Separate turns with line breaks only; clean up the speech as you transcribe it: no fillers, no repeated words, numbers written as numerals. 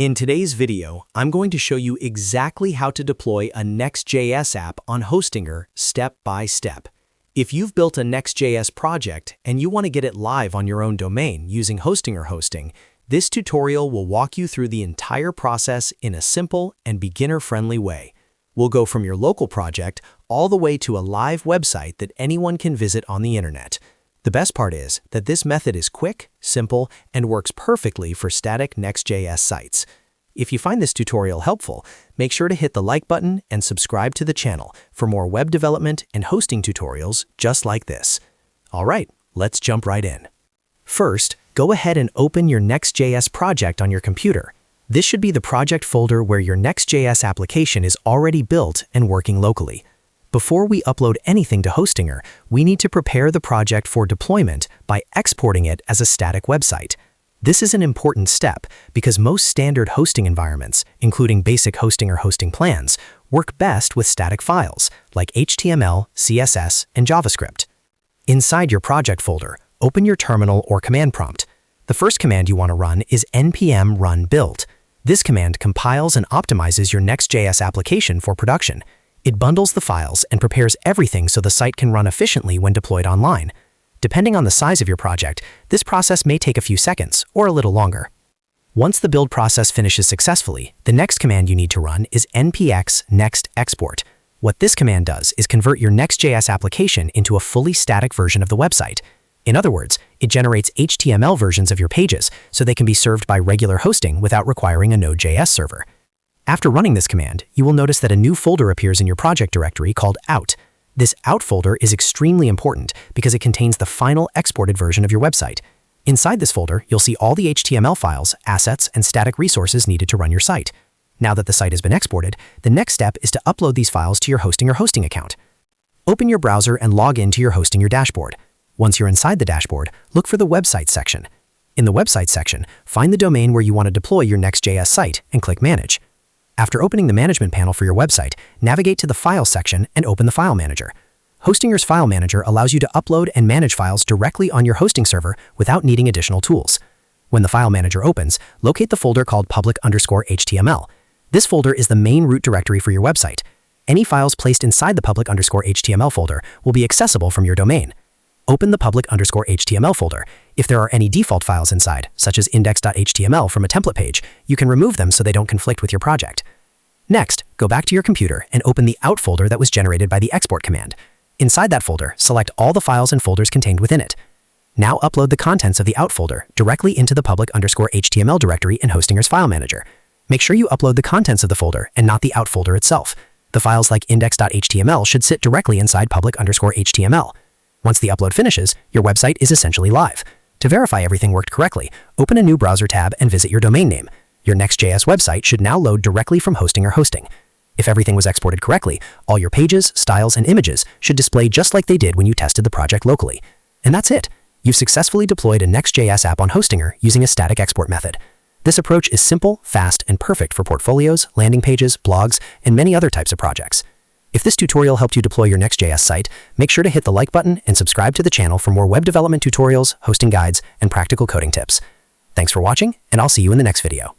In today's video, I'm going to show you exactly how to deploy a Next.js app on Hostinger step by step. If you've built a Next.js project and you want to get it live on your own domain using Hostinger hosting, this tutorial will walk you through the entire process in a simple and beginner-friendly way. We'll go from your local project all the way to a live website that anyone can visit on the internet. The best part is that this method is quick, simple, and works perfectly for static Next.js sites. If you find this tutorial helpful, make sure to hit the like button and subscribe to the channel for more web development and hosting tutorials just like this. All right, let's jump right in. First, go ahead and open your Next.js project on your computer. This should be the project folder where your Next.js application is already built and working locally. Before we upload anything to Hostinger, we need to prepare the project for deployment by exporting it as a static website. This is an important step because most standard hosting environments, including basic Hostinger hosting plans, work best with static files like HTML, CSS, and JavaScript. Inside your project folder, open your terminal or command prompt. The first command you want to run is npm run build. This command compiles and optimizes your Next.js application for production. It bundles the files and prepares everything so the site can run efficiently when deployed online. Depending on the size of your project, this process may take a few seconds or a little longer. Once the build process finishes successfully, the next command you need to run is npx next export. What this command does is convert your Next.js application into a fully static version of the website. In other words, it generates HTML versions of your pages so they can be served by regular hosting without requiring a Node.js server. After running this command, you will notice that a new folder appears in your project directory called out. This out folder is extremely important because it contains the final exported version of your website. Inside this folder, you'll see all the HTML files, assets, and static resources needed to run your site. Now that the site has been exported, the next step is to upload these files to your Hostinger hosting account. Open your browser and log in to your Hostinger dashboard. Once you're inside the dashboard, look for the website section. In the website section, find the domain where you want to deploy your Next.js site and click Manage. After opening the management panel for your website, navigate to the Files section and open the File Manager. Hostinger's File Manager allows you to upload and manage files directly on your hosting server without needing additional tools. When the File Manager opens, locate the folder called public_html. This folder is the main root directory for your website. Any files placed inside the public_html folder will be accessible from your domain. Open the public_html folder. If there are any default files inside, such as index.html from a template page, you can remove them so they don't conflict with your project. Next, go back to your computer and open the out folder that was generated by the export command. Inside that folder, select all the files and folders contained within it. Now upload the contents of the out folder directly into the public_html directory in Hostinger's File Manager. Make sure you upload the contents of the folder and not the out folder itself. The files like index.html should sit directly inside public_html. Once the upload finishes, your website is essentially live. To verify everything worked correctly, open a new browser tab and visit your domain name. Your Next.js website should now load directly from Hostinger hosting. If everything was exported correctly, all your pages, styles, and images should display just like they did when you tested the project locally. And that's it. You've successfully deployed a Next.js app on Hostinger using a static export method. This approach is simple, fast, and perfect for portfolios, landing pages, blogs, and many other types of projects. If this tutorial helped you deploy your Next.js site, make sure to hit the like button and subscribe to the channel for more web development tutorials, hosting guides, and practical coding tips. Thanks for watching, and I'll see you in the next video.